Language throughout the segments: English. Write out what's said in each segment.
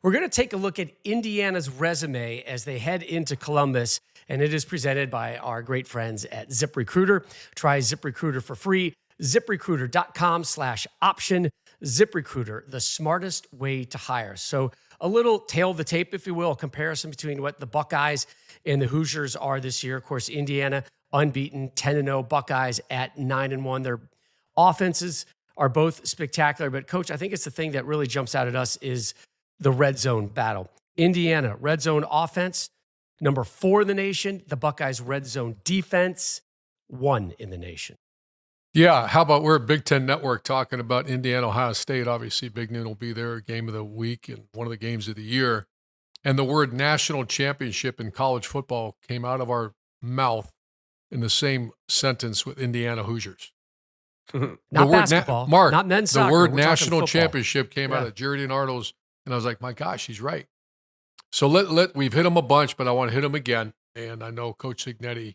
We're going to take a look at Indiana's resume as they head into Columbus, and it is presented by our great friends at ZipRecruiter. Try ZipRecruiter for free. ZipRecruiter.com/option. ZipRecruiter, the smartest way to hire. So a little tail of the tape, if you will, a comparison between what the Buckeyes and the Hoosiers are this year. Of course, Indiana unbeaten, 10-0, Buckeyes at 9-1. Their offenses are both spectacular, but Coach, I think it's the thing that really jumps out at us is the red zone battle. Indiana, red zone offense, number 4 in the nation. The Buckeyes' red zone defense, 1 in the nation. Yeah, how about we're a Big Ten Network talking about Indiana, Ohio State. Obviously, Big Noon will be there, game of the week and one of the games of the year. And the word national championship in college football came out of our mouth in the same sentence with Indiana Hoosiers. Not basketball, Mark, not men's soccer. The word We're national talking championship came out of Jerry Arnold's, and I was like, my gosh, he's right. So we've hit him a bunch, but I want to hit him again. And I know Coach Signetti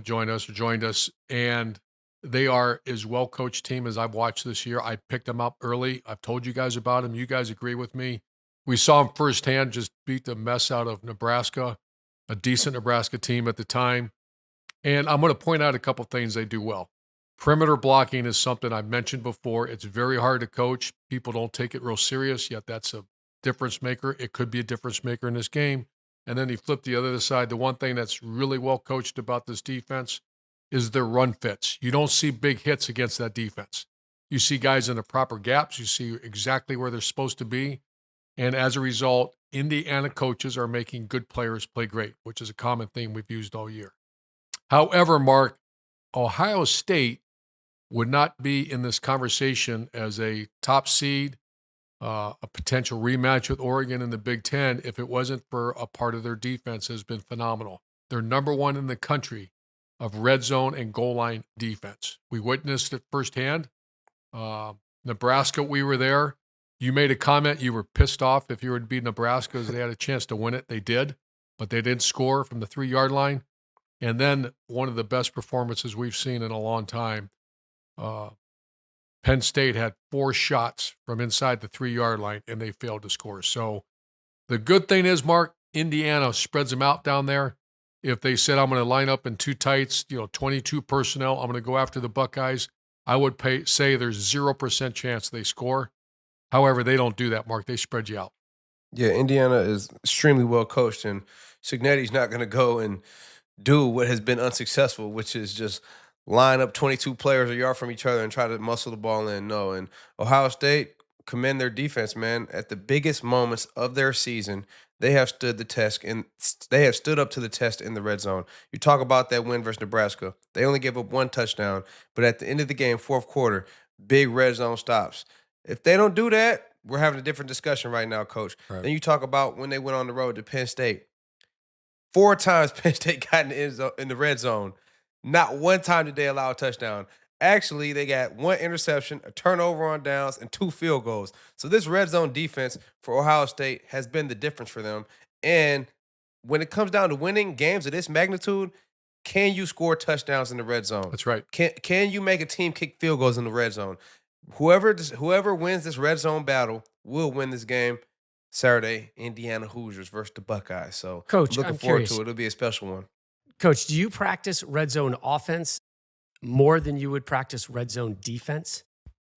joined us, and they are as well-coached team as I've watched this year. I picked them up early. I've told you guys about them. You guys agree with me. We saw them firsthand just beat the mess out of Nebraska, a decent Nebraska team at the time. And I'm going to point out a couple things they do well. Perimeter blocking is something I've mentioned before. It's very hard to coach. People don't take it real serious, yet that's a difference maker. It could be a difference maker in this game. And then you flip the other side. The one thing that's really well coached about this defense is their run fits. You don't see big hits against that defense. You see guys in the proper gaps. You see exactly where they're supposed to be. And as a result, Indiana coaches are making good players play great, which is a common theme we've used all year. However, Mark, Ohio State would not be in this conversation as a top seed, a potential rematch with Oregon in the Big Ten if it wasn't for a part of their defense has been phenomenal. They're number 1 in the country of red zone and goal line defense. We witnessed it firsthand. Nebraska, we were there. You made a comment you were pissed off if you were to beat Nebraska as they had a chance to win it. They did, but they didn't score from the 3-yard line. And then one of the best performances we've seen in a long time, Penn State had 4 shots from inside the 3-yard line, and they failed to score. So the good thing is, Mark, Indiana spreads them out down there. If they said, I'm going to line up in 2 tights, 22 personnel, I'm going to go after the Buckeyes, I would say there's 0% chance they score. However, they don't do that, Mark. They spread you out. Yeah, Indiana is extremely well coached, and Signetti's not going to go and do what has been unsuccessful, which is just line up 22 players a yard from each other and try to muscle the ball in. No, and Ohio State, commend their defense, man. At the biggest moments of their season, they have stood the test, and they have stood up to the test in the red zone. You talk about that win versus Nebraska. They only gave up 1 touchdown, but at the end of the game, 4th quarter, big red zone stops. If they don't do that, we're having a different discussion right now, Coach. Right. Then you talk about when they went on the road to Penn State. 4 times Penn State got in the red zone. Not 1 time did they allow a touchdown. Actually, they got 1 interception, a turnover on downs, and 2 field goals. So this red zone defense for Ohio State has been the difference for them. And when it comes down to winning games of this magnitude, can you score touchdowns in the red zone? That's right. Can you make a team kick field goals in the red zone? Whoever wins this red zone battle will win this game Saturday, Indiana Hoosiers versus the Buckeyes. So, Coach, looking I'm forward curious. to it. It'll be a special one. Coach, do you practice red zone offense more than you would practice red zone defense?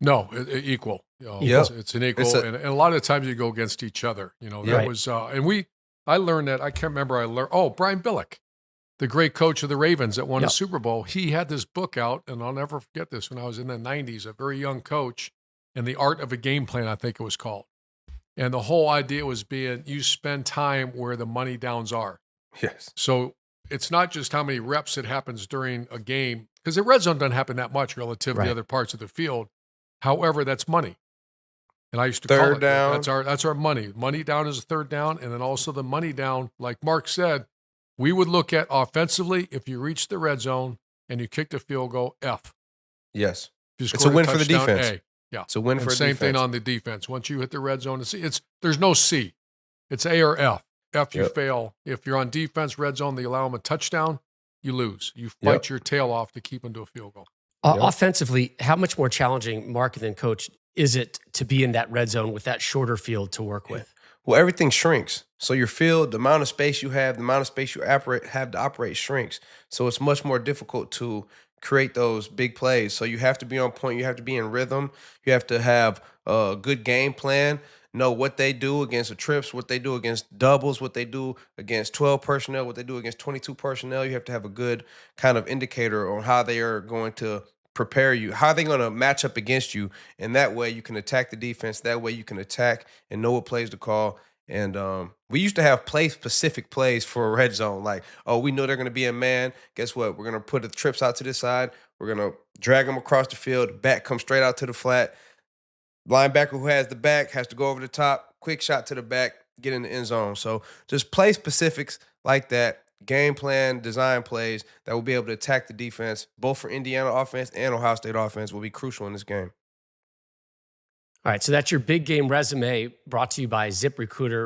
No, equal. It's an equal. And a lot of times you go against each other. That was, I learned that. I can't remember. Brian Billick, the great coach of the Ravens that won the Super Bowl. He had this book out, and I'll never forget this when I was in the 90s, a very young coach, and The Art of a Game Plan, I think it was called. And the whole idea was you spend time where the money downs are. Yes. So it's not just how many reps it happens during a game, because the red zone doesn't happen that much relative to the other parts of the field. However, that's money. And I used to call it down. That's our money. Money down is a 3rd down, and then also the money down, like Mark said, we would look at offensively, if you reach the red zone and you kick the field goal, F. Yes. It's a win for the defense. A. Yeah. It's a win for the same defense. thing on the defense. Once you hit the red zone, there's no C. It's A or F. F, you fail. If you're on defense, red zone, they allow them a touchdown, you lose. You fight your tail off to keep them to a field goal. Offensively, how much more challenging, Mark, than Coach, is it to be in that red zone with that shorter field to work with? Well, everything shrinks. So your field, the amount of space you have, the amount of space you have to operate shrinks. So it's much more difficult to create those big plays. So you have to be on point. You have to be in rhythm. You have to have a good game plan. Know what they do against the trips, what they do against doubles, what they do against 12 personnel, what they do against 22 personnel. You have to have a good kind of indicator on how they are going to prepare you, how they're going to match up against you. And that way you can attack the defense. That way you can attack and know what plays to call. And we used to have specific plays for a red zone. Like, oh, we know they're going to be a man. Guess what? We're going to put the trips out to this side. We're going to drag them across the field. Back comes straight out to the flat. Linebacker who has the back has to go over the top. Quick shot to the back. Get in the end zone. So just play specifics like that. Game plan, design plays that will be able to attack the defense, both for Indiana offense and Ohio State offense, will be crucial in this game. All right, so that's your big game resume brought to you by ZipRecruiter.